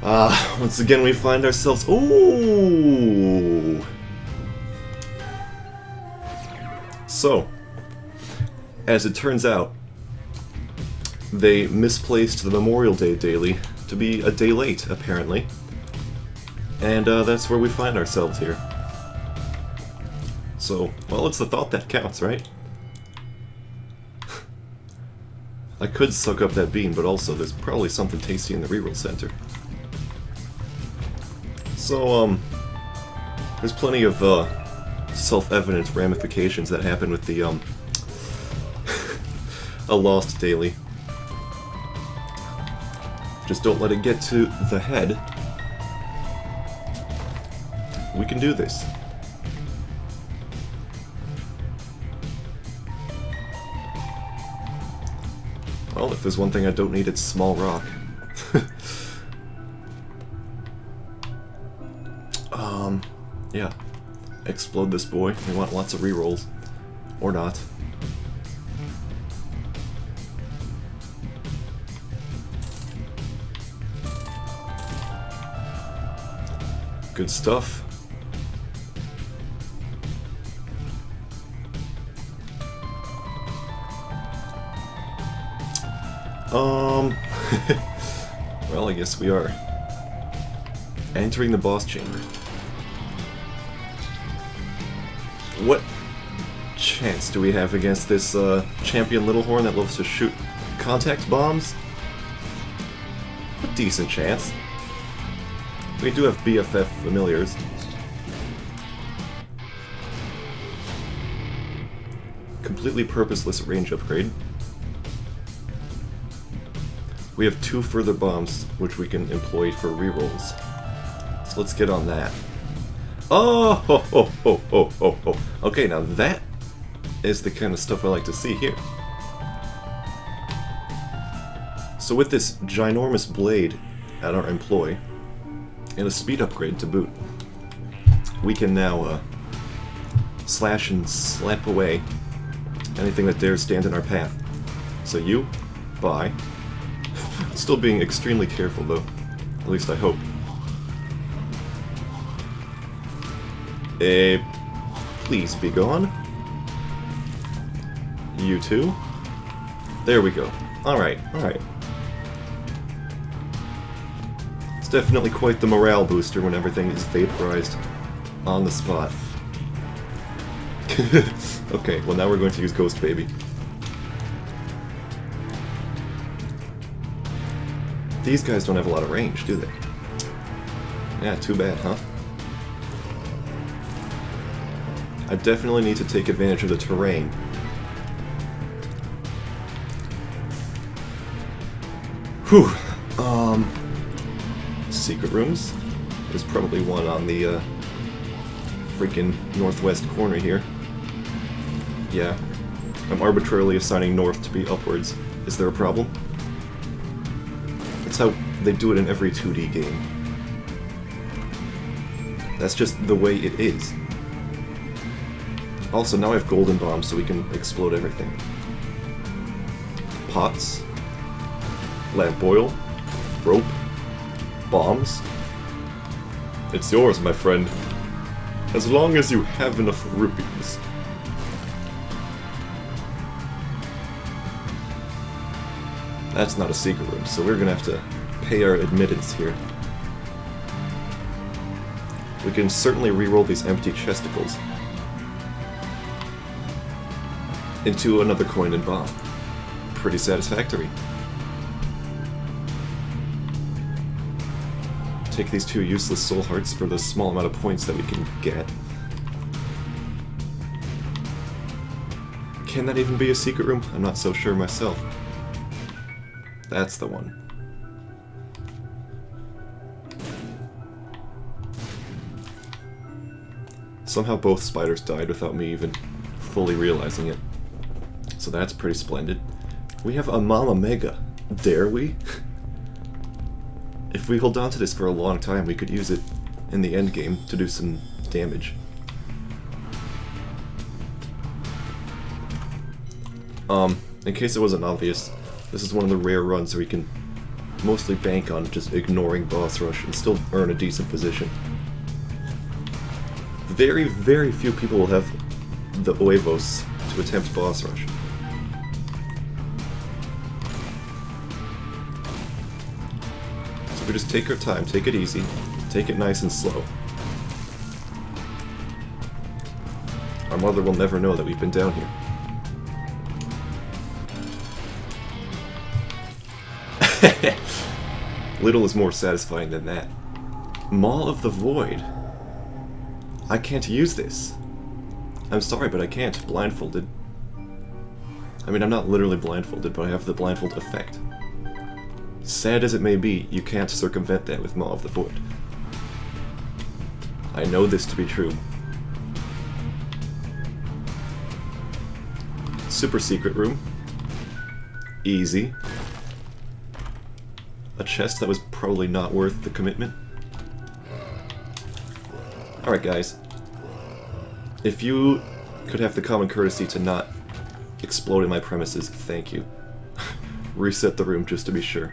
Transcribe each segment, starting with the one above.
Once again we find ourselves... Ooh! So, as it turns out, they misplaced the Memorial Day daily to be a day late, apparently. And that's where we find ourselves here. So, well, it's the thought that counts, right? I could suck up that bean, but also there's probably something tasty in the reroll center. So, there's plenty of self-evident ramifications that happen with the a lost daily. Just don't let it get to the head. We can do this. Well, if there's one thing I don't need, it's small rock. Yeah. Explode this boy. We want lots of rerolls. Or not. Good stuff. Well, I guess we are entering the boss chamber. What chance do we have against this champion Littlehorn that loves to shoot contact bombs? A decent chance. We do have BFF familiars. Completely purposeless range upgrade. We have 2 further bombs which we can employ for rerolls. So let's get on that. Oh, ho, ho, ho, ho, ho, ho. Okay, now that is the kind of stuff I like to see here. So with this ginormous blade at our employ, and a speed upgrade to boot, we can now slash and slap away anything that dares stand in our path. So you, bye. Still being extremely careful though, at least I hope. Please be gone. You too. There we go. Alright, alright. It's definitely quite the morale booster when everything is vaporized on the spot. Okay, well now we're going to use Ghost Baby. These guys don't have a lot of range, do they? Yeah, too bad, huh? I definitely need to take advantage of the terrain. Whew. Secret rooms? There's probably one on the, freaking northwest corner here. Yeah. I'm arbitrarily assigning north to be upwards. Is there a problem? That's how they do it in every 2D game. That's just the way it is. Also, now I have golden bombs so we can explode everything. Pots. Lamp oil. Rope. Bombs. It's yours, my friend. As long as you have enough rupees. That's not a secret room, so we're gonna have to pay our admittance here. We can certainly re-roll these empty chesticles into another coin and bomb. Pretty satisfactory. Take these 2 useless soul hearts for the small amount of points that we can get. Can that even be a secret room? I'm not so sure myself. That's the one. Somehow both spiders died without me even fully realizing it. So that's pretty splendid. We have a Mama Mega. Dare we? If we hold on to this for a long time, we could use it in the endgame to do some damage. In case it wasn't obvious, this is one of the rare runs where you can mostly bank on just ignoring boss rush and still earn a decent position. Very, very few people will have the huevos to attempt boss rush. So we just take our time, take it easy, take it nice and slow. Our mother will never know that we've been down here. Little is more satisfying than that. Maw of the Void. I can't use this. I'm sorry, but I can't. Blindfolded. I mean, I'm not literally blindfolded, but I have the blindfold effect. Sad as it may be, you can't circumvent that with Maw of the Void. I know this to be true. Super secret room. Easy. A chest that was probably not worth the commitment. Alright guys. If you could have the common courtesy to not explode in my premises, thank you. Reset the room just to be sure.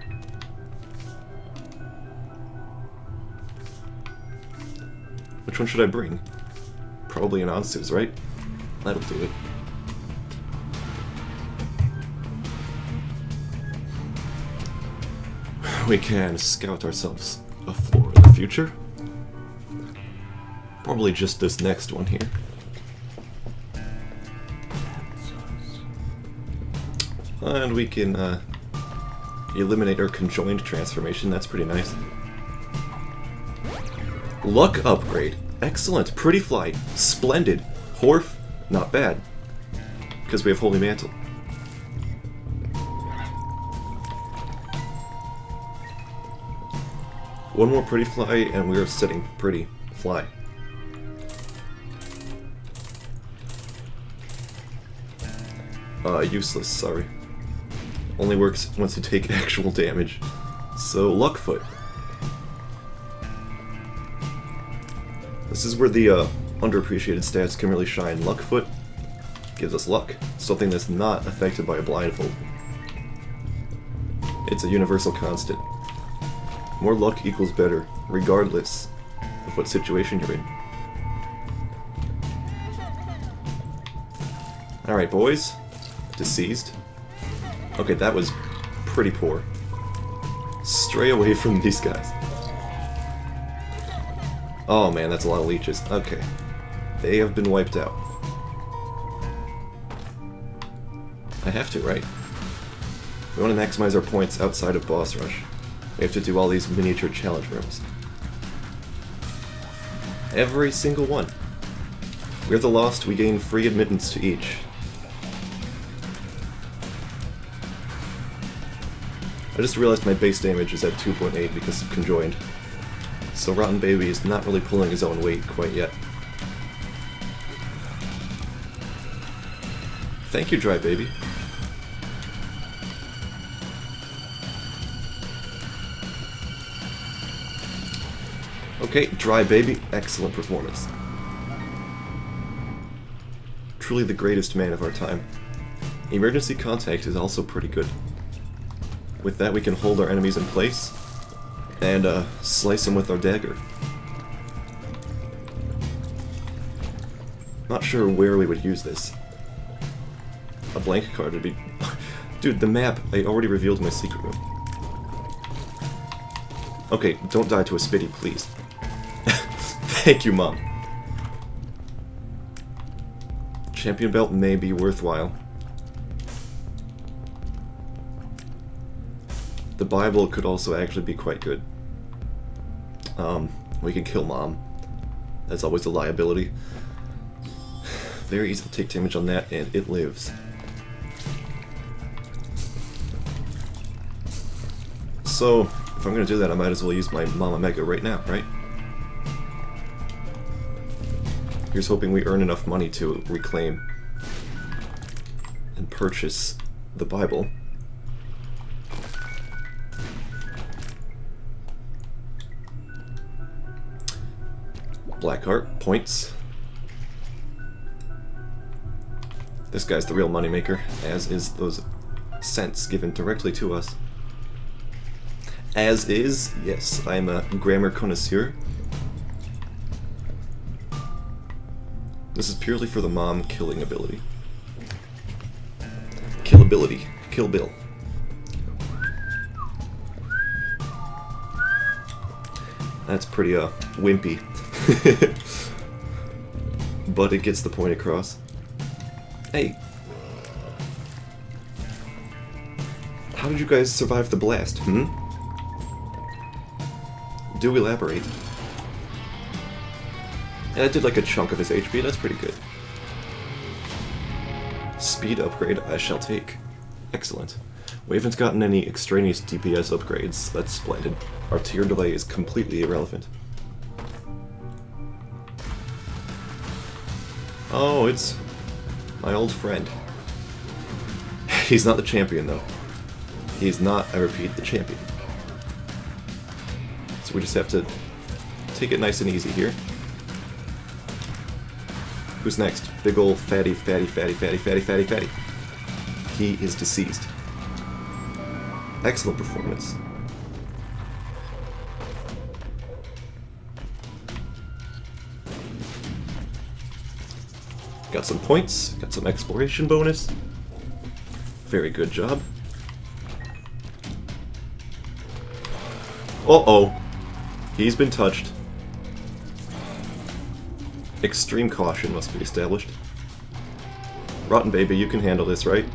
Which one should I bring? Probably an Ansu's, right? That'll do it. We can scout ourselves a floor in the future. Probably just this next one here. And we can eliminate our conjoined transformation, that's pretty nice. Luck upgrade. Excellent. Pretty Fly. Splendid. Horf. Not bad. Because we have Holy Mantle. One more Pretty Fly and we are setting Pretty Fly. Useless, sorry. Only works once you take actual damage. So, Luckfoot. This is where the underappreciated stats can really shine. Luckfoot gives us luck, something that's not affected by a blindfold. It's a universal constant. More luck equals better, regardless of what situation you're in. Alright, boys. Deceased. Okay, that was pretty poor. Stray away from these guys. Oh man, that's a lot of leeches. Okay. They have been wiped out. I have to, right? We want to maximize our points outside of boss rush. We have to do all these miniature challenge rooms. Every single one. We're the Lost, we gain free admittance to each. I just realized my base damage is at 2.8 because of conjoined. So Rotten Baby is not really pulling his own weight quite yet. Thank you, Dry Baby. Okay, Dry Baby, excellent performance. Truly the greatest man of our time. Emergency Contact is also pretty good. With that we can hold our enemies in place and slice them with our dagger. Not sure where we would use this. A blank card would be... Dude, the map, I already revealed my secret room. Okay, don't die to a spitty, please. Thank you, Mom. Champion belt may be worthwhile. The Bible could also actually be quite good. We can kill Mom. That's always a liability. Very easy to take damage on that, and it lives. So, if I'm gonna do that, I might as well use my Mama Mega right now, right? Here's hoping we earn enough money to reclaim and purchase the Bible. Blackheart, points. This guy's the real moneymaker, as is those cents given directly to us. As is, yes, I'm a grammar connoisseur. This is purely for the mom killing ability. Kill ability. Kill Bill. That's pretty, wimpy. But it gets the point across. Hey! How did you guys survive the blast, hmm? Do elaborate. And I did like a chunk of his HP, that's pretty good. Speed upgrade I shall take. Excellent. We haven't gotten any extraneous DPS upgrades, that's splendid. Our tier delay is completely irrelevant. Oh, it's my old friend. He's not the champion, though. He's not, I repeat, the champion. So we just have to take it nice and easy here. Who's next? Big ol' fatty. He is deceased. Excellent performance. Got some points, got some exploration bonus. Very good job. Uh-oh. He's been touched. Extreme caution must be established. Rotten baby, you can handle this, right?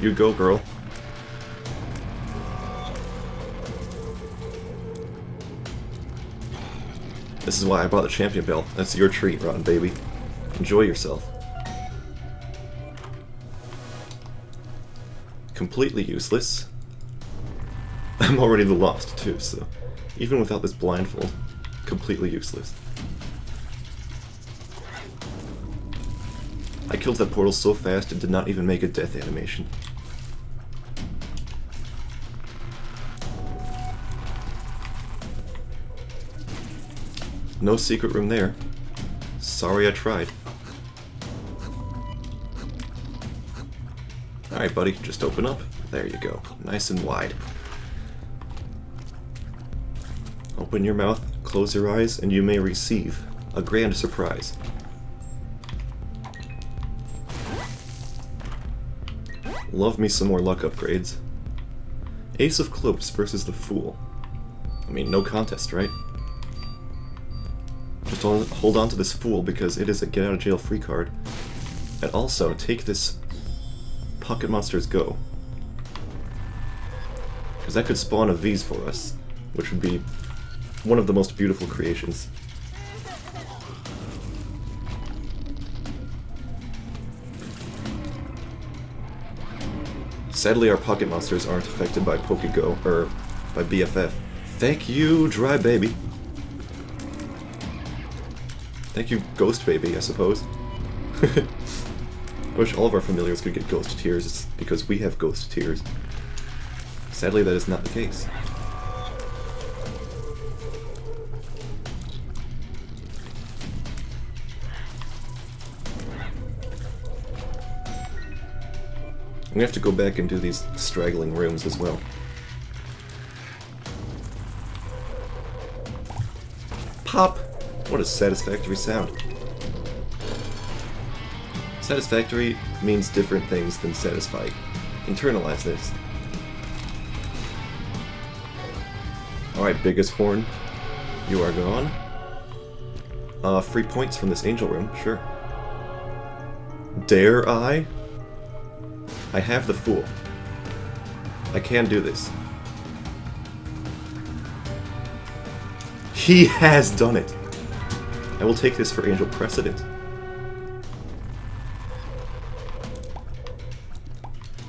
You go, girl. This is why I bought the champion belt. That's your treat, Rotten baby. Enjoy yourself. Completely useless. I'm already the lost too, so even without this blindfold, completely useless. I killed that portal so fast it did not even make a death animation. No secret room there. Sorry I tried. Alright buddy, just open up. There you go. Nice and wide. Open your mouth, close your eyes, and you may receive a grand surprise. Love me some more luck upgrades. Ace of Clubs versus the Fool. I mean, no contest, right? Just hold on to this Fool because it is a get out of jail free card. And also, take this Pocket Monsters Go. Because that could spawn a V's for us, which would be one of the most beautiful creations. Sadly, our Pocket Monsters aren't affected by PokeGo, or by BFF. Thank you, Dry Baby. Thank you, Ghost Baby, I suppose. I wish all of our familiars could get Ghost Tears, it's because we have Ghost Tears. Sadly, that is not the case. We have to go back and do these straggling rooms as well. Pop! What a satisfactory sound. Satisfactory means different things than satisfying. Internalize this. Alright, biggest horn. You are gone. Free points from this angel room, sure. Dare I? I have the Fool. I can do this. He has done it! I will take this for Angel Precedent.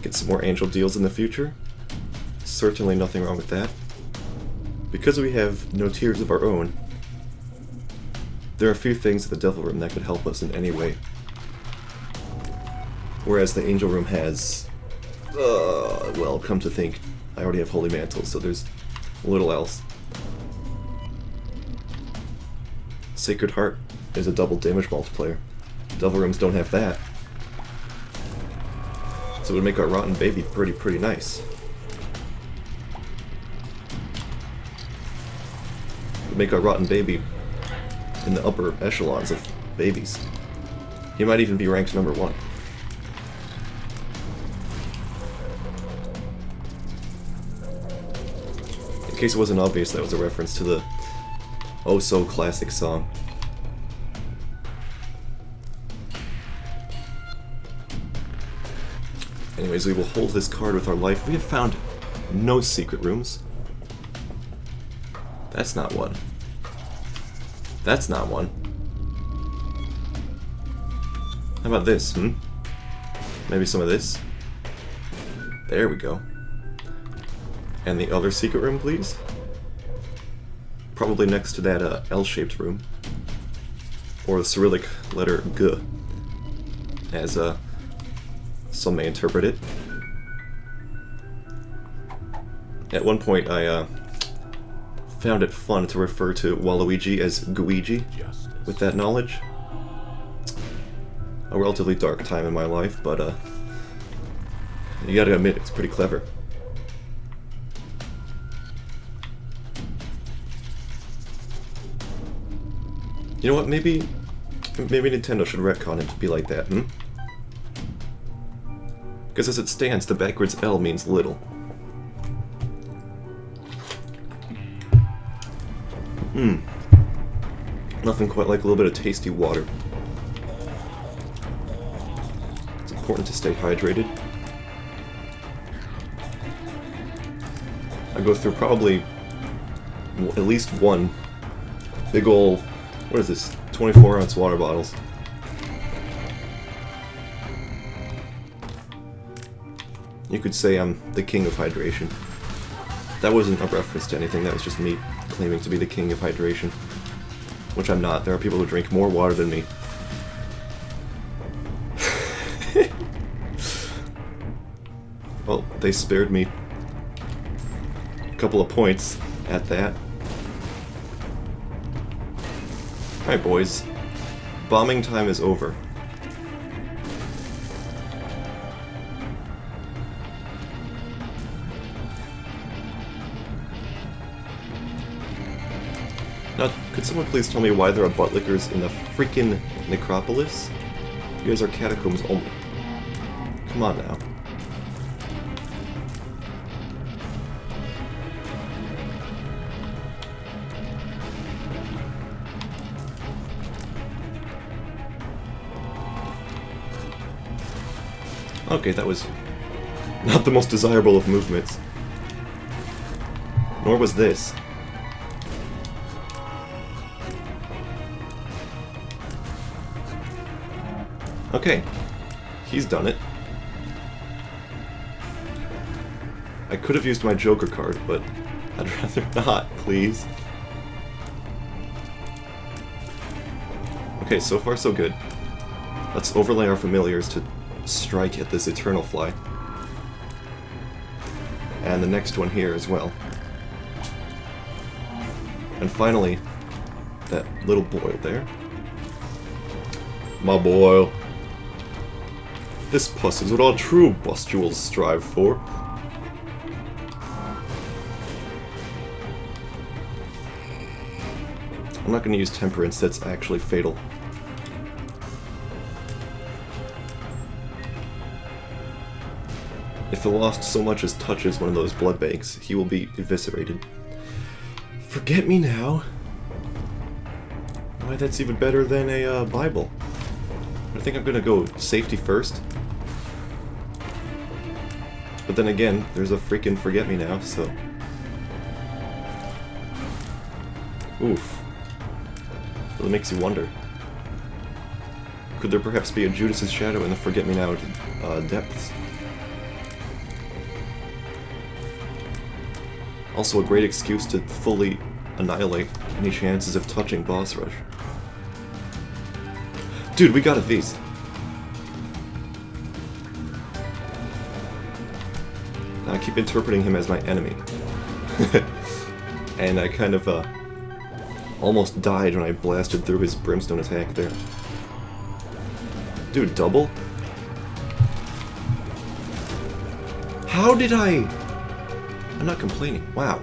Get some more Angel deals in the future. Certainly nothing wrong with that. Because we have no tiers of our own, there are a few things in the Devil Room that could help us in any way. Whereas the Angel Room has... well, come to think, I already have Holy Mantle, so there's little else. Sacred Heart is a double damage multiplier. Devil Rooms don't have that. So it would make our rotten baby pretty nice. It would make our rotten baby in the upper echelons of babies. He might even be ranked number 1. In case it wasn't obvious, that was a reference to the oh-so-classic song. Anyways, we will hold this card with our life. We have found no secret rooms. That's not one. That's not one. How about this, Maybe some of this? There we go. And the other secret room, please? Probably next to that L-shaped room. Or the Cyrillic letter G, as some may interpret it. At one point I found it fun to refer to Waluigi as Guigi with that knowledge. A relatively dark time in my life, but you gotta admit, it's pretty clever. You know what, maybe Nintendo should retcon it to be like that, Because as it stands, the backwards L means little. Nothing quite like a little bit of tasty water. It's important to stay hydrated. I go through probably at least one big ol', what is this, 24-ounce water bottles. You could say I'm the king of hydration. That wasn't a reference to anything, that was just me claiming to be the king of hydration. Which I'm not. There are people who drink more water than me. Well, they spared me a couple of points at that. Alright, boys. Bombing time is over. Now, could someone please tell me why there are buttlickers in the freaking necropolis? You guys are catacombs only. Come on now. Okay, that was not the most desirable of movements. Nor was this. Okay, he's done it. I could have used my Joker card, but I'd rather not, please. Okay, so far so good. Let's overlay our familiars to strike at this Eternal Fly. And the next one here as well. And finally, that little boil there. My boil. This pus is what all true bustuals strive for. I'm not going to use Temperance, that's actually fatal. If the Lost so much as touches one of those blood banks, he will be eviscerated. Forget me now. Why, that's even better than a Bible. I think I'm gonna go safety first. But then again, there's a freaking forget me now, so. Oof. Really makes you wonder. Could there perhaps be a Judas's shadow in the forget me now depths? Also a great excuse to fully annihilate any chances of touching boss rush. Dude, we got a V's. Now I keep interpreting him as my enemy. And I kind of almost died when I blasted through his brimstone attack there. Dude, double? How did I... I'm not complaining. Wow.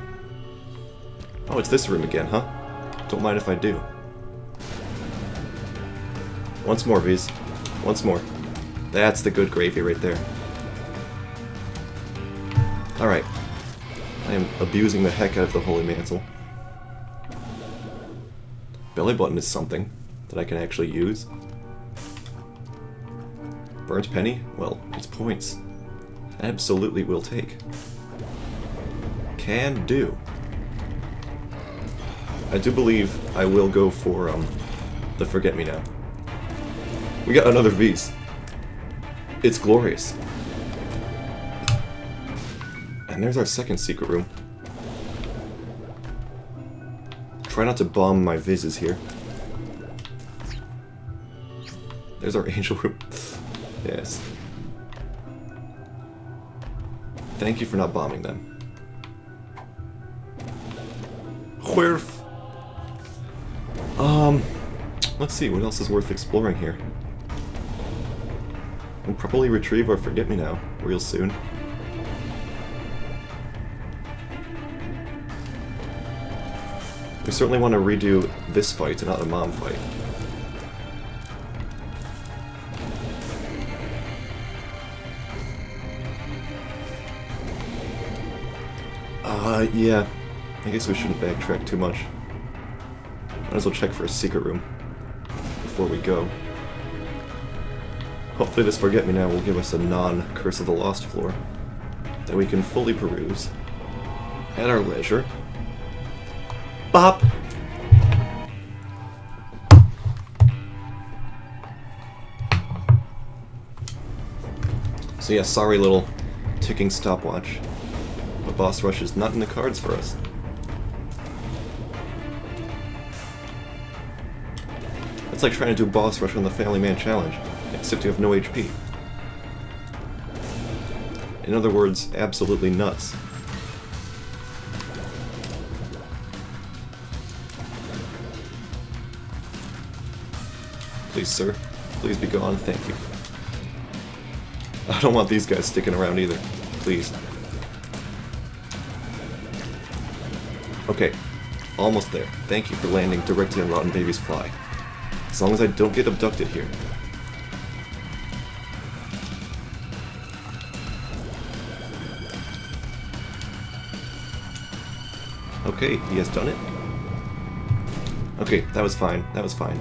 Oh, it's this room again, huh? Don't mind if I do. Once more, Viz. Once more. That's the good gravy right there. Alright. I am abusing the heck out of the Holy Mantle. Belly button is something that I can actually use. Burnt penny? Well, it's points. Absolutely will take. Can do. I do believe I will go for the Forget-Me-Now. We got another V's. It's glorious. And there's our second secret room. Try not to bomb my Vizes here. There's our angel room. Yes. Thank you for not bombing them. Wherf. Let's see, what else is worth exploring here? We'll probably retrieve our Forget-Me-Now real soon. We certainly want to redo this fight and not the mom fight. Yeah. I guess we shouldn't backtrack too much. Might as well check for a secret room before we go. Hopefully this Forget-Me-Now will give us a non-Curse of the Lost floor that we can fully peruse at our leisure. Bop! So yeah, sorry little ticking stopwatch. But boss rush is not in the cards for us. It's like trying to do boss rush on the Family Man Challenge, except you have no HP. In other words, absolutely nuts. Please, sir. Please be gone. Thank you. I don't want these guys sticking around either. Please. Okay. Almost there. Thank you for landing directly on Rotten Baby's fly. As long as I don't get abducted here. Okay, he has done it. Okay, that was fine. That was fine.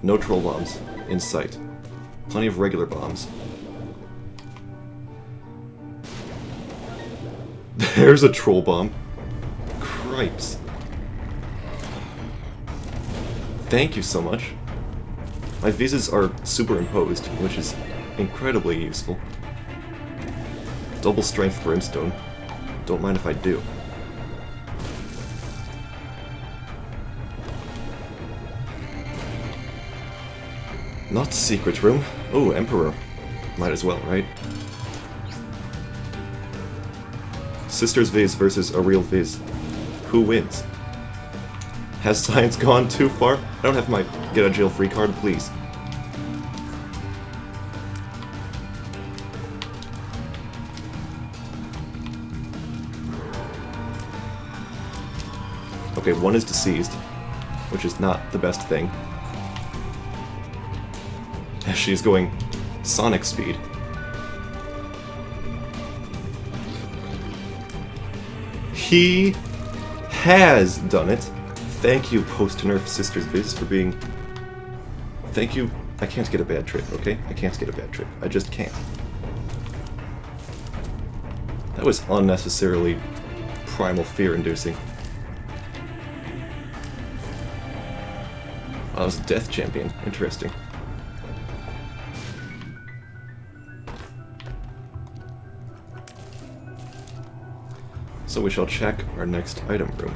No troll bombs in sight. Plenty of regular bombs. There's a troll bomb. Cripes. Thank you so much. My visas are superimposed, which is incredibly useful. Double strength brimstone. Don't mind if I do. Not secret room. Oh, Emperor. Might as well, right? Sister's Viz versus a real Viz. Who wins? Has science gone too far? I don't have my get out of jail free card, please. Okay, one is deceased, which is not the best thing. She's going Sonic speed. He has done it. Thank you, post-nerf Sisters Viz, for being... Thank you. I can't get a bad trip, okay? I can't get a bad trip. I just can't. That was unnecessarily primal fear-inducing. Oh, that was a death champion. Interesting. So we shall check our next item room.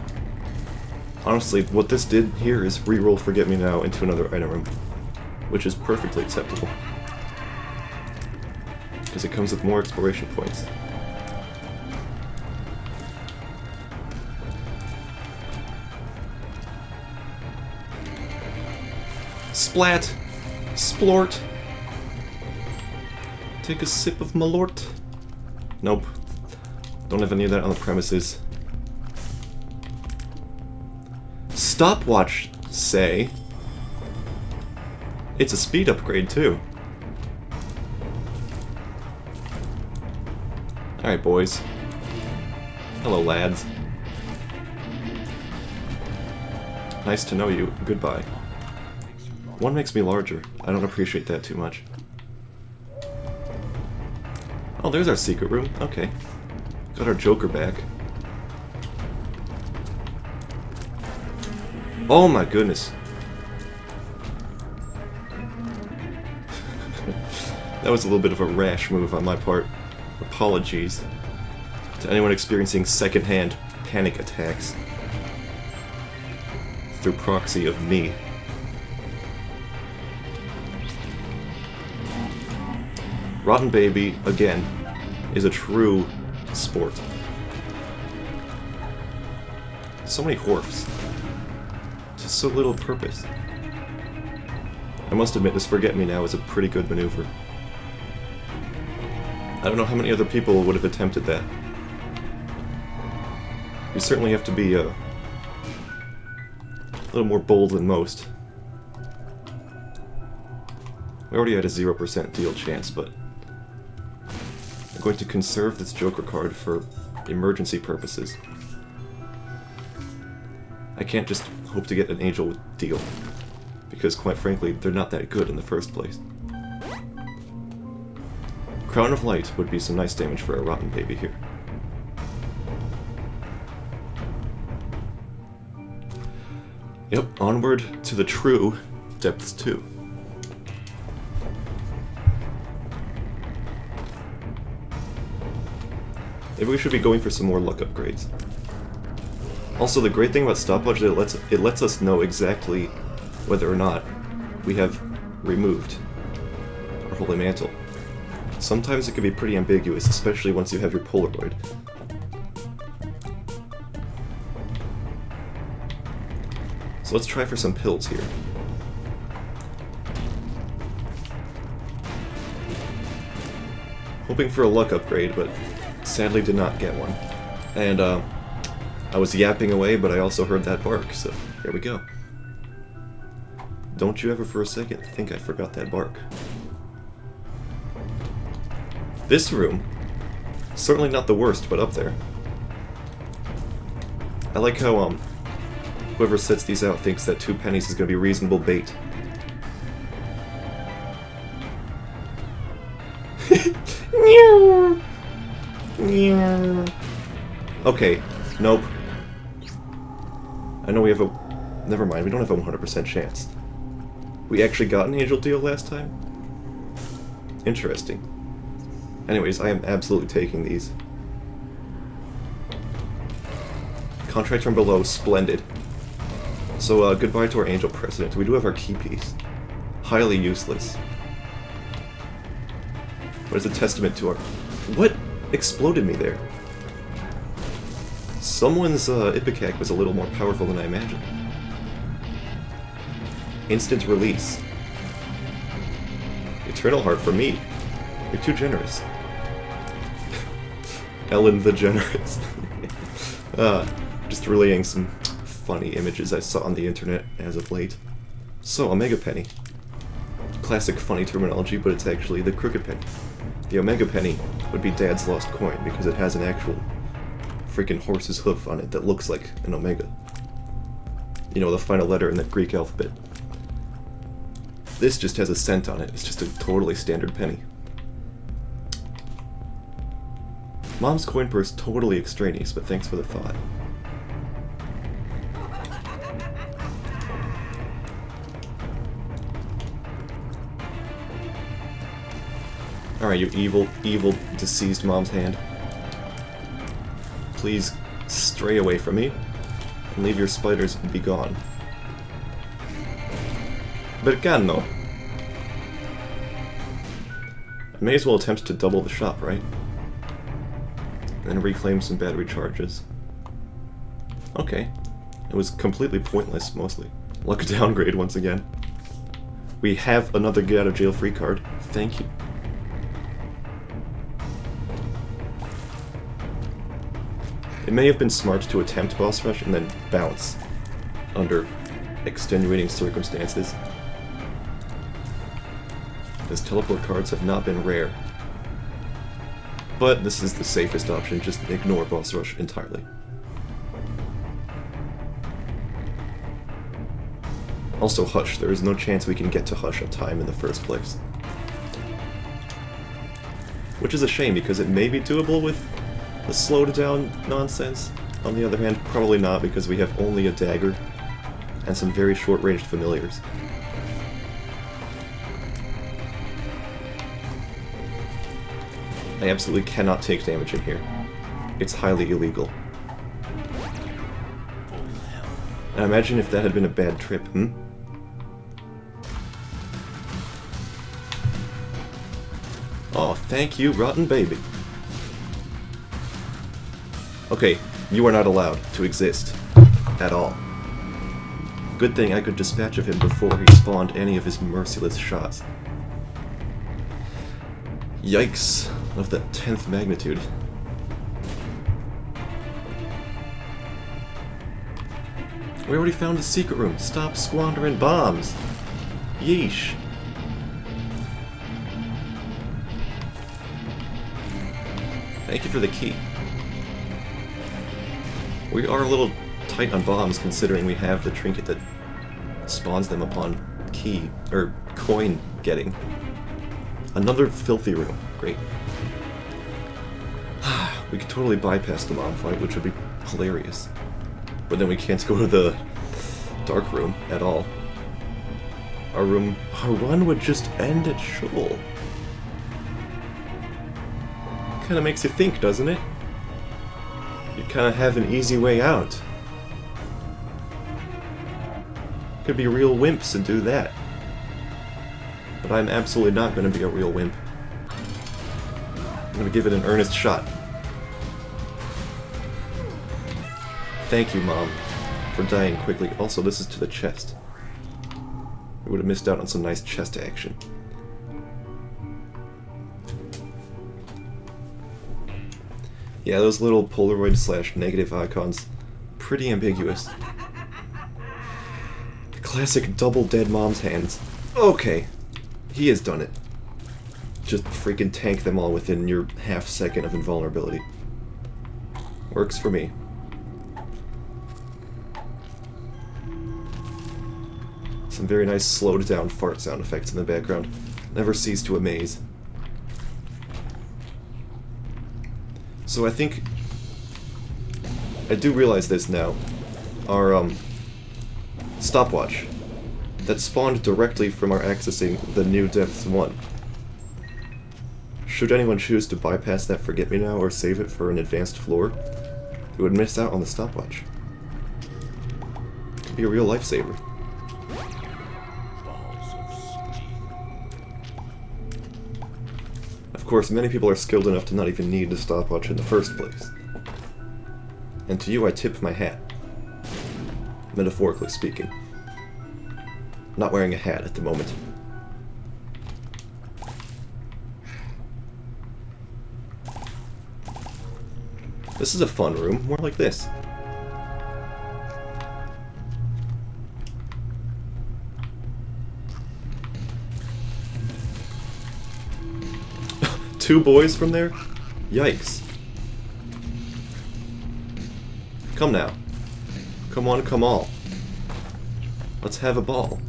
Honestly, what this did here is re-roll Forget-Me-Now into another item room, which is perfectly acceptable. Because it comes with more exploration points. Splat! Splort! take a sip of Malort? Nope. Don't have any of that on the premises. Stopwatch, say. It's a speed upgrade, too. Alright, boys. Hello, lads. Nice to know you. Goodbye. One makes me larger. I don't appreciate that too much. Oh, there's our secret room. Okay. Got our Joker back. Oh my goodness. That was a little bit of a rash move on my part. Apologies to anyone experiencing secondhand panic attacks through proxy of me. Rotten Baby, again, is a true sport. So many horfs. To so little purpose. I must admit, this Forget-Me-Now is a pretty good maneuver. I don't know how many other people would have attempted that. You certainly have to be a little more bold than most. We already had a 0% deal chance, but I'm going to conserve this Joker card for emergency purposes. I can't just hope to get an Angel deal, because quite frankly, they're not that good in the first place. Crown of Light would be some nice damage for a Rotten Baby here. Yep, onward to the true Depths 2. Maybe we should be going for some more luck upgrades. Also, the great thing about Stopwatch is it lets us know exactly whether or not we have removed our Holy Mantle. Sometimes it can be pretty ambiguous, especially once you have your Polaroid. So let's try for some pills here. Hoping for a luck upgrade, but sadly did not get one. And I was yapping away, but I also heard that bark, so there we go. Don't you ever for a second think I forgot that bark. This room, certainly not the worst, but up there. I like how whoever sets these out thinks that 2 pennies is going to be reasonable bait. Okay, nope. I know we have a... Never mind, we don't have a 100% chance. We actually got an Angel deal last time? Interesting. Anyways, I am absolutely taking these. Contract from below, splendid. So, goodbye to our Angel President. We do have our key piece. Highly useless. But it's a testament to our... What exploded me there? Someone's Ipecac was a little more powerful than I imagined. Instant release. Eternal Heart for me. You're too generous. Ellen the Generous. Just relaying some funny images I saw on the internet as of late. So, Omega Penny. Classic funny terminology, but it's actually the Crooked Penny. The Omega Penny would be Dad's lost coin because it has an actual freaking horse's hoof on it that looks like an omega. You know, the final letter in the Greek alphabet. This just has a cent on it. It's just a totally standard penny. Mom's coin purse totally extraneous, but thanks for the thought. Alright, you evil, evil, deceased mom's hand. Please stray away from me, and leave your spiders be gone. Bercano. I may as well attempt to double the shop, right? And reclaim some battery charges. Okay. It was completely pointless, mostly. Luck downgrade once again. We have another get out of jail free card. Thank you. It may have been smart to attempt boss rush and then bounce under extenuating circumstances, as teleport cards have not been rare. But this is the safest option, just ignore boss rush entirely. Also Hush, there is no chance we can get to Hush on time in the first place. Which is a shame, because it may be doable with the slowed down nonsense. On the other hand, probably not, because we have only a dagger and some very short-ranged familiars. I absolutely cannot take damage in here. It's highly illegal. And imagine if that had been a bad trip, Oh, thank you, rotten baby. Okay, you are not allowed to exist. At all. Good thing I could dispatch of him before he spawned any of his merciless shots. Yikes, of the 10th magnitude. We already found a secret room. Stop squandering bombs. Yeesh. Thank you for the key. We are a little tight on bombs considering we have the trinket that spawns them upon key, or coin getting. Another filthy room. Great. We could totally bypass the bomb fight, which would be hilarious. But then we can't go to the dark room at all. Our run would just end at Shoal. Kinda makes you think, doesn't it? You kinda have an easy way out. Could be real wimps and do that. But I'm absolutely not gonna be a real wimp. I'm gonna give it an earnest shot. Thank you, Mom, for dying quickly. Also, this is to the chest. We would have missed out on some nice chest action. Yeah, those little Polaroid / negative icons, pretty ambiguous. The classic double dead mom's hands. Okay, he has done it. Just freaking tank them all within your half second of invulnerability. Works for me. Some very nice slowed down fart sound effects in the background. Never cease to amaze. So I think I do realize this now. Our stopwatch that spawned directly from our accessing the new Depths 1. Should anyone choose to bypass that forget-me-now or save it for an advanced floor, it would miss out on the stopwatch. It could be a real lifesaver. Of course, many people are skilled enough to not even need the stopwatch in the first place. And to you I tip my hat. Metaphorically speaking. Not wearing a hat at the moment. This is a fun room, more like this. Two boys from there? Yikes. Come now. Come on, come all. Let's have a ball.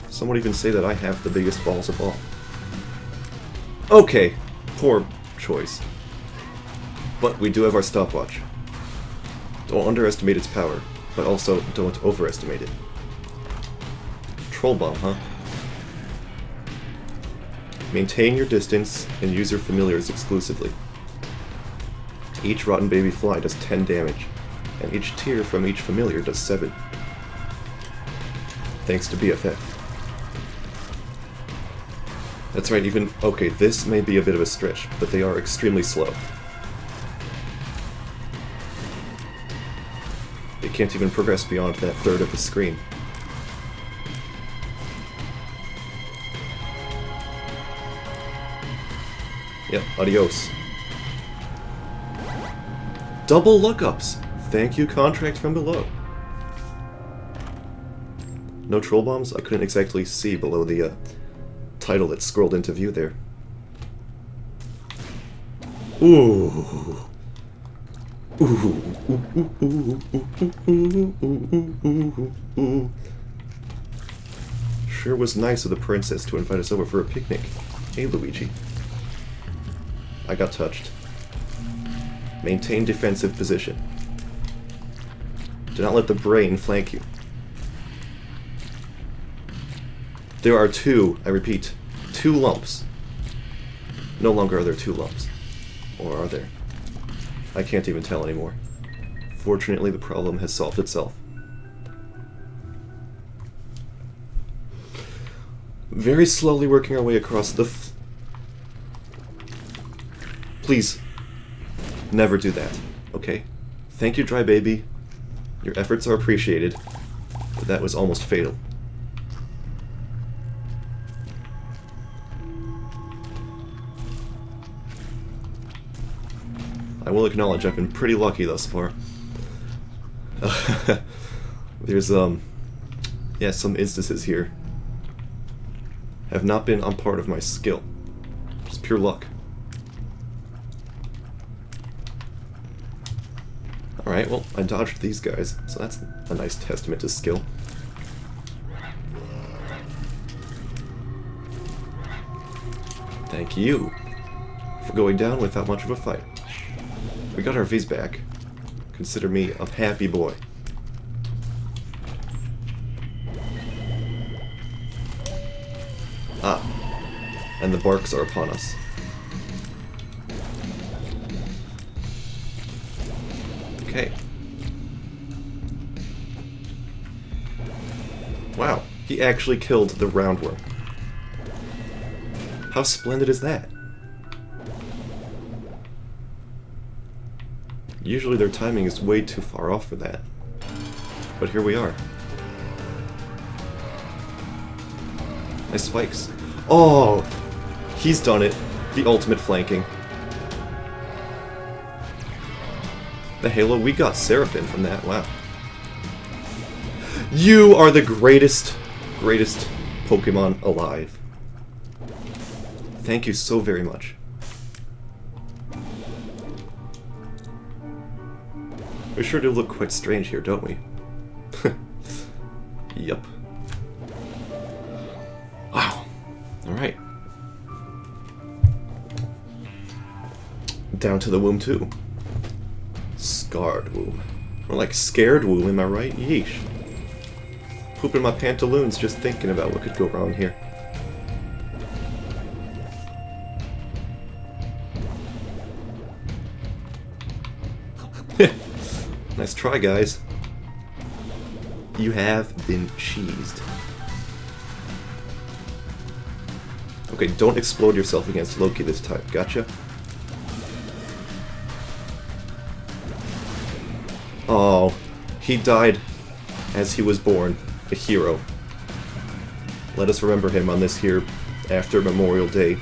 Some would even say that I have the biggest balls of all. Okay, poor choice. But we do have our stopwatch. Don't underestimate its power, but also don't overestimate it. Troll bomb, huh? Maintain your distance and use your familiars exclusively. Each rotten baby fly does 10 damage, and each tear from each familiar does 7. Thanks to BFF. That's right, even... okay, this may be a bit of a stretch, but they are extremely slow. They can't even progress beyond that third of the screen. Yep, adios. Double lookups! Thank you, contract from below. No troll bombs? I couldn't exactly see below the title that scrolled into view there. Ooh. Sure was nice of the princess to invite us over for a picnic. Hey, Luigi. I got touched. Maintain defensive position. Do not let the brain flank you. There are two, I repeat, 2 lumps. No longer are there 2 lumps. Or are there? I can't even tell anymore. Fortunately, the problem has solved itself. Very slowly working our way across the Please, never do that, okay? Thank you, Dry Baby. Your efforts are appreciated, but that was almost fatal. I will acknowledge I've been pretty lucky thus far. There's, yeah, some instances here have not been on part of my skill. Just pure luck. Alright, well, I dodged these guys, so that's a nice testament to skill. Thank you for going down without much of a fight. We got our V's back. Consider me a happy boy. Ah, and the barks are upon us. Okay. Wow, he actually killed the roundworm. How splendid is that? Usually their timing is way too far off for that. But here we are. Nice spikes. Oh! He's done it. The ultimate flanking. The Halo, we got Seraphim from that. Wow. You are the greatest Pokemon alive. Thank you so very much. We sure do look quite strange here, don't we? Yup. Wow. Alright. Down to the womb, too. Scarred womb. Or like scared womb, am I right? Yeesh. Pooping my pantaloons just thinking about what could go wrong here. Nice try, guys. You have been cheesed. Okay, don't explode yourself against Loki this time. Gotcha? Oh, he died as he was born. A hero. Let us remember him on this here after Memorial Day.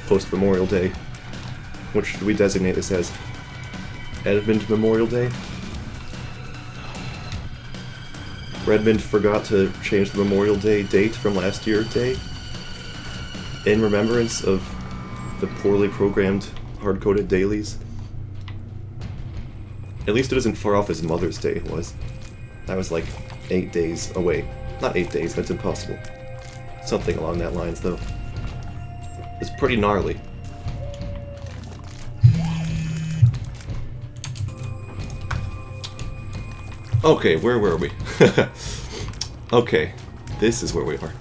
Post-Memorial Day. What should we designate this as? Edmund Memorial Day? Redmond forgot to change the Memorial Day date from last year's day in remembrance of the poorly programmed, hard-coded dailies. At least it isn't far off as Mother's Day was. That was like 8 days away. Not 8 days, that's impossible. Something along that lines, though. It's pretty gnarly. Okay, where were we? Okay, this is where we are.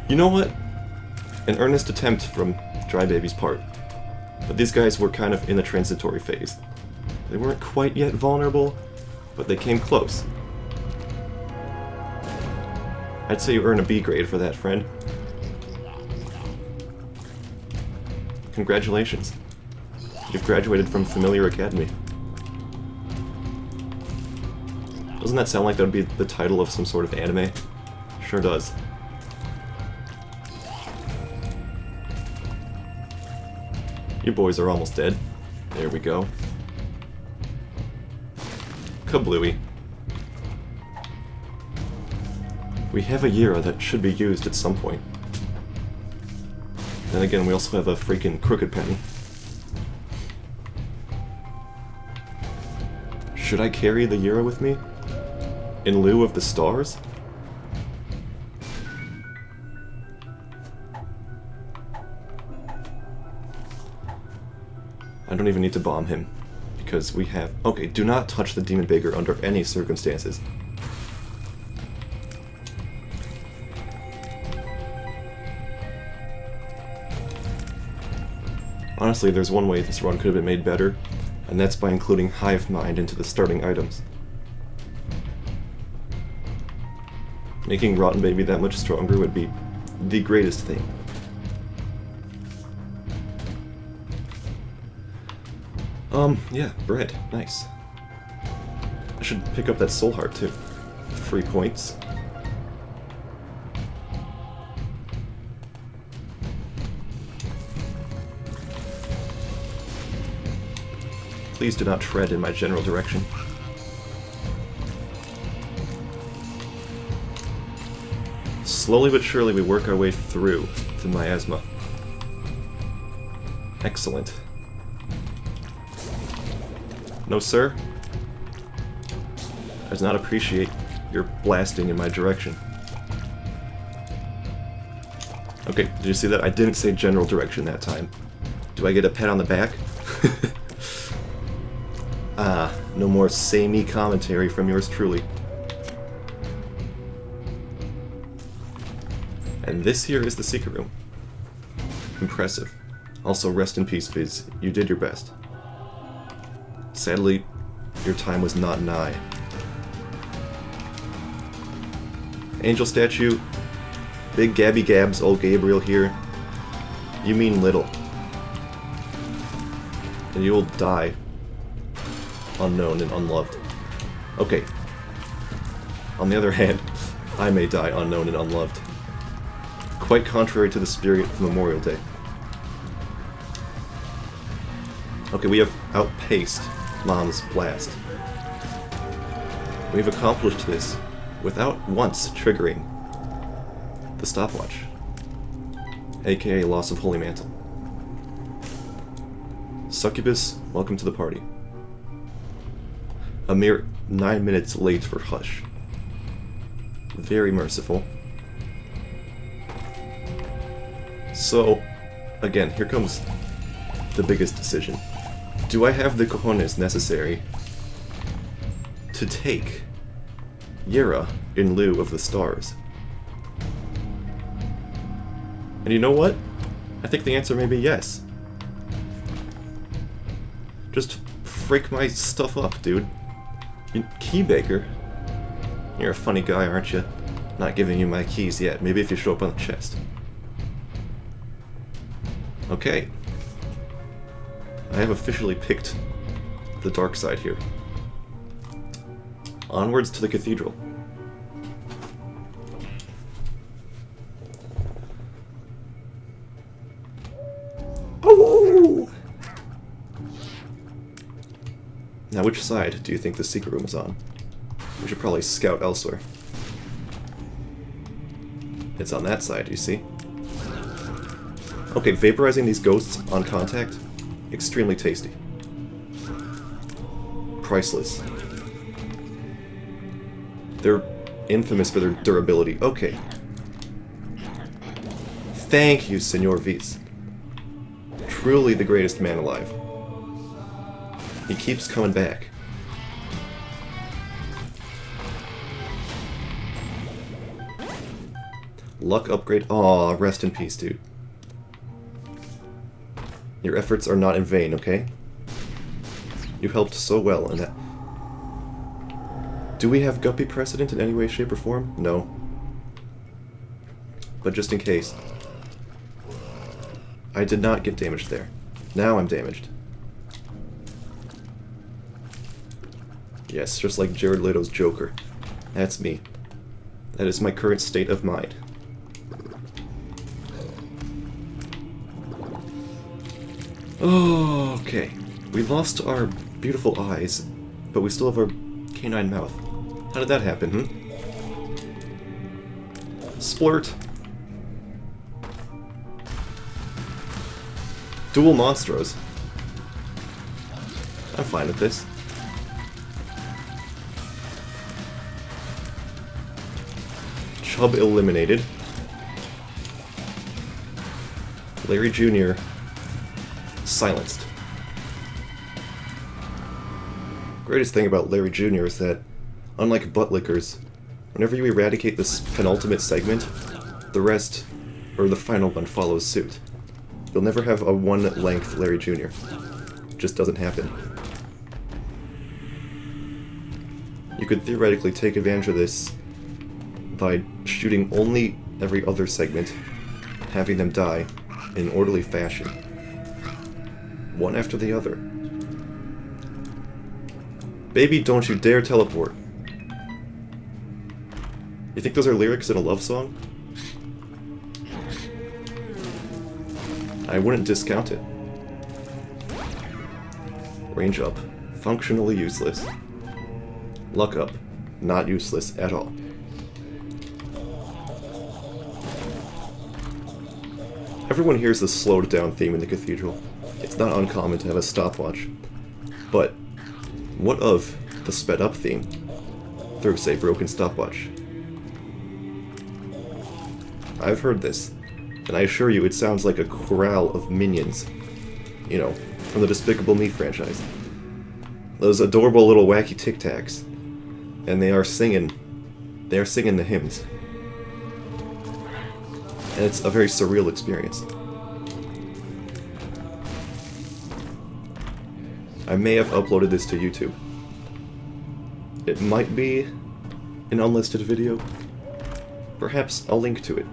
You know what? An earnest attempt from Dry Baby's part. But these guys were kind of in the transitory phase. They weren't quite yet vulnerable, but they came close. I'd say you earn a B grade for that, friend. Congratulations. You've graduated from Familiar Academy. Doesn't that sound like that would be the title of some sort of anime? Sure does. You boys are almost dead. There we go. Kablooey. We have a Yira that should be used at some point. Then again, we also have a freaking Crooked Penny. Should I carry the Yira with me? In lieu of the stars? I don't even need to bomb him, because we have... Okay, do not touch the Demon Baker under any circumstances. Honestly, there's one way this run could have been made better, and that's by including Hive Mind into the starting items. Making Rotten Baby that much stronger would be the greatest thing. Yeah, bread. Nice. I should pick up that Soul Heart, too. 3 points. Please do not tread in my general direction. Slowly but surely we work our way through the miasma. Excellent. No, sir. I do not appreciate your blasting in my direction. Okay, did you see that? I didn't say general direction that time. Do I get a pat on the back? Ah, no more samey commentary from yours truly. And this here is the secret room. Impressive. Also, rest in peace, Fizz. You did your best. Sadly, your time was not nigh. Angel statue. Big Gabby Gabs, old Gabriel here. You mean little. And you will die. Unknown and unloved. Okay. On the other hand, I may die unknown and unloved. Quite contrary to the spirit of Memorial Day. Okay, we have outpaced Mom's blast. We've accomplished this without once triggering the stopwatch, aka loss of Holy Mantle. Succubus, welcome to the party. A mere 9 minutes late for Hush. Very merciful. So, again, here comes the biggest decision. Do I have the cojones necessary to take Yira in lieu of the stars? And you know what? I think the answer may be yes. Just frick my stuff up, dude. Keybaker? You're a funny guy, aren't you? Not giving you my keys yet. Maybe if you show up on the chest. Okay. I have officially picked the dark side here. Onwards to the cathedral. Oh! Now, which side do you think the secret room is on? We should probably scout elsewhere. It's on that side, you see? Okay, vaporizing these ghosts on contact, extremely tasty. Priceless. They're infamous for their durability. Okay. Thank you, Senor Vise. Truly the greatest man alive. He keeps coming back. Luck upgrade. Aw, rest in peace, dude. Your efforts are not in vain, okay? You helped so well, and that... Do we have Guppy precedent in any way, shape, or form? No. But just in case. I did not get damaged there. Now I'm damaged. Yes, just like Jared Leto's Joker. That's me. That is my current state of mind. Okay. We lost our beautiful eyes, but we still have our canine mouth. How did that happen, Splurt. Dual Monstros. I'm fine with this. Chub eliminated. Larry Jr. silenced. Greatest thing about Larry Jr. is that, unlike butt lickers, whenever you eradicate this penultimate segment, the rest, or the final one, follows suit. You'll never have a one-length Larry Jr. Just doesn't happen. You could theoretically take advantage of this by shooting only every other segment, having them die in orderly fashion. One after the other. Baby, don't you dare teleport. You think those are lyrics in a love song? I wouldn't discount it. Range up. Functionally useless. Luck up. Not useless at all. Everyone hears the slowed down theme in the cathedral. It's not uncommon to have a stopwatch. But what of the sped up theme through, say, Broken Stopwatch? I've heard this, and I assure you it sounds like a chorale of minions. You know, from the Despicable Me franchise. Those adorable little wacky Tic Tacs. And they are singing the hymns. And it's a very surreal experience. I may have uploaded this to YouTube. It might be an unlisted video. Perhaps I'll link to it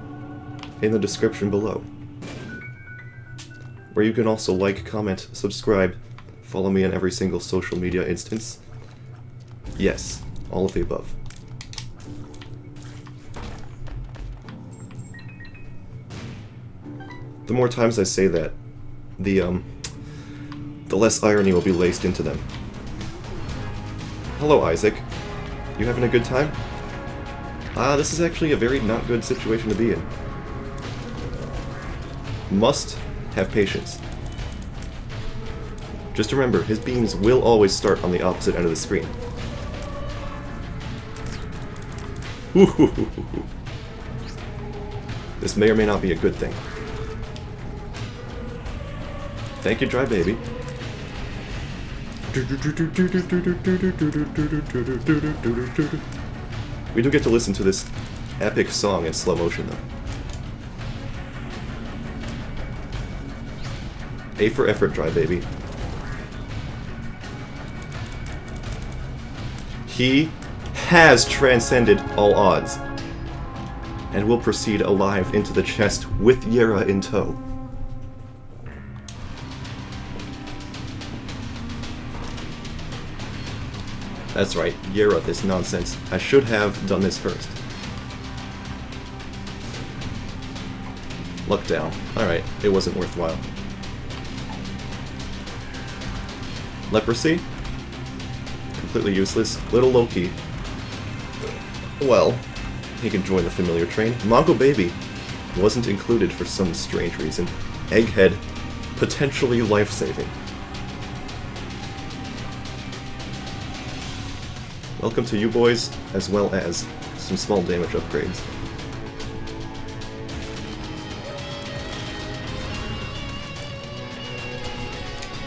in the description below, where you can also like, comment, subscribe, follow me on every single social media instance. Yes, all of the above. The more times I say that, the less irony will be laced into them. Hello, Isaac. You having a good time? This is actually a very not good situation to be in. Must have patience. Just remember, his beams will always start on the opposite end of the screen. This may or may not be a good thing. Thank you, Dry Baby. We do get to listen to this epic song in slow motion, though. A for effort, Dry Baby. He has transcended all odds, and will proceed alive into the chest with Yera in tow. That's right, Yera, this nonsense. I should have done this first. Luck down. Alright, it wasn't worthwhile. Leprosy? Completely useless. Little Loki. Well, he can join the familiar train. Mongo Baby wasn't included for some strange reason. Egghead, potentially life-saving. Welcome to you boys, as well as some small damage upgrades.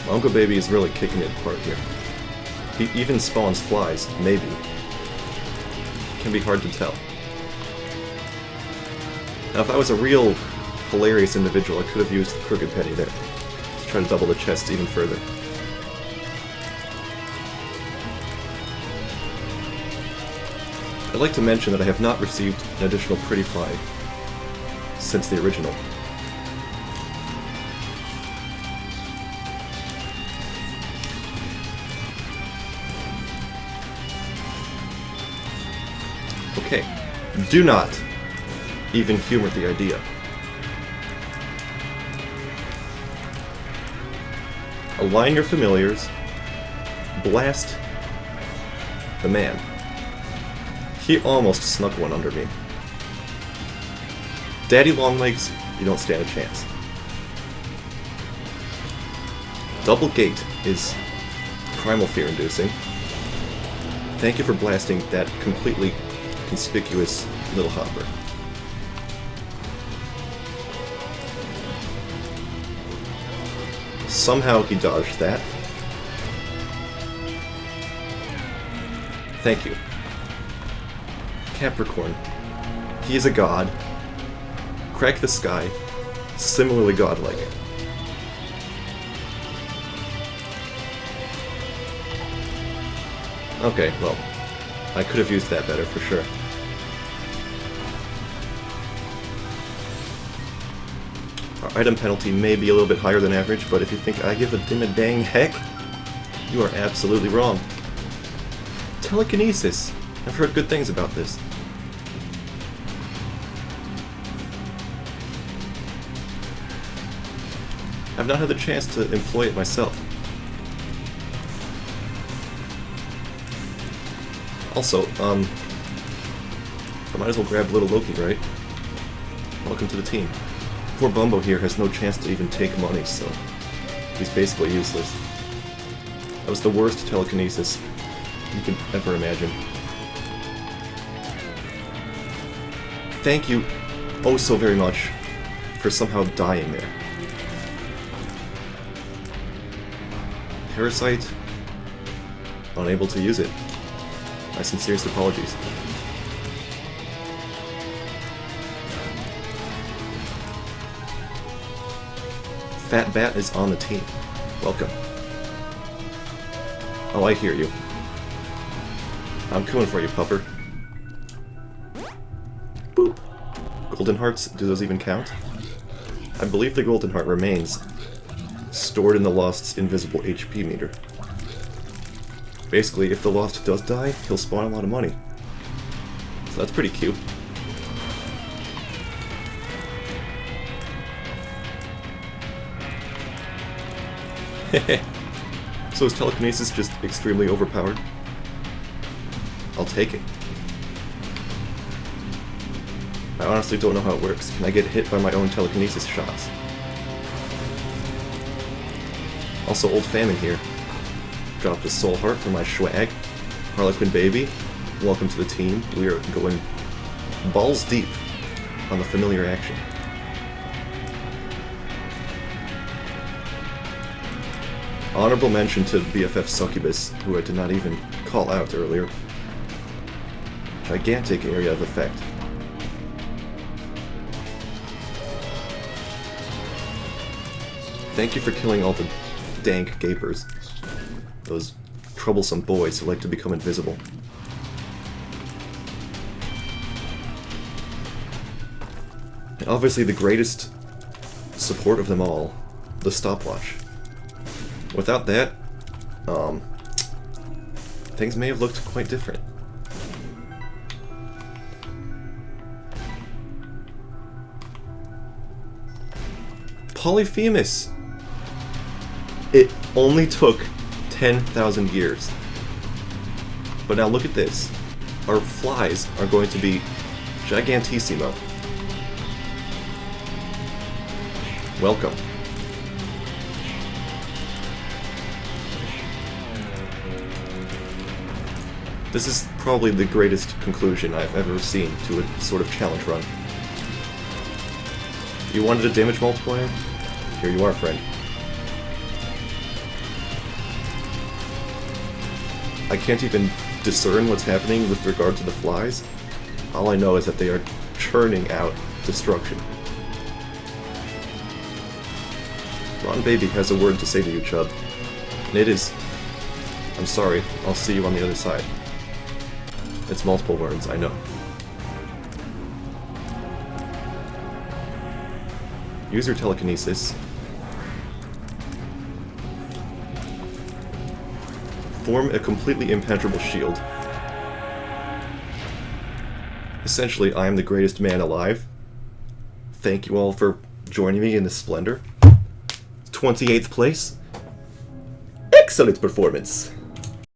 Mongo Baby is really kicking it apart here. He even spawns flies, maybe. Can be hard to tell. Now, if I was a real hilarious individual, I could have used the Crooked Penny there to try to double the chest even further. I'd like to mention that I have not received an additional Pretty Fly since the original. Okay, do not even humor the idea. Align your familiars. Blast the man. He almost snuck one under me. Daddy Longlegs, you don't stand a chance. Double Gate is primal fear-inducing. Thank you for blasting that completely conspicuous little hopper. Somehow he dodged that. Thank you. Capricorn. He is a god. Crack the sky. Similarly godlike. Okay, well, I could have used that better for sure. Our item penalty may be a little bit higher than average, but if you think I give a dim-a-dang heck, you are absolutely wrong. Telekinesis. I've heard good things about this. I've not had the chance to employ it myself. Also, I might as well grab little Loki, right? Welcome to the team. Poor Bumbo here has no chance to even take money, so he's basically useless. That was the worst telekinesis you could ever imagine. Thank you oh so very much for somehow dying there. Parasite, unable to use it. My sincerest apologies. Fat Bat is on the team. Welcome. Oh, I hear you. I'm coming for you, pupper. Boop. Golden Hearts, do those even count? I believe the Golden Heart remains stored in the Lost's invisible HP meter. Basically, if the Lost does die, he'll spawn a lot of money. So that's pretty cute. So is telekinesis just extremely overpowered? I'll take it. I honestly don't know how it works. Can I get hit by my own telekinesis shots? Also, Old Famine here. Dropped a soul heart for my swag. Harlequin baby, welcome to the team. We are going balls deep on the familiar action. Honorable mention to BFF Succubus, who I did not even call out earlier. Gigantic area of effect. Thank you for killing all the dank gapers. Those troublesome boys who like to become invisible. And obviously the greatest support of them all, the stopwatch. Without that, things may have looked quite different. Polyphemus! It only took 10,000 years. But now look at this. Our flies are going to be gigantissimo. Welcome. This is probably the greatest conclusion I've ever seen to a sort of challenge run. You wanted a damage multiplier? Here you are, friend. I can't even discern what's happening with regard to the flies. All I know is that they are churning out destruction. Ron Baby has a word to say to you, Chub. And it is, I'm sorry, I'll see you on the other side. It's multiple words, I know. Use your telekinesis. Form a completely impenetrable shield. Essentially, I am the greatest man alive. Thank you all for joining me in this splendor. 28th place. excellent performance.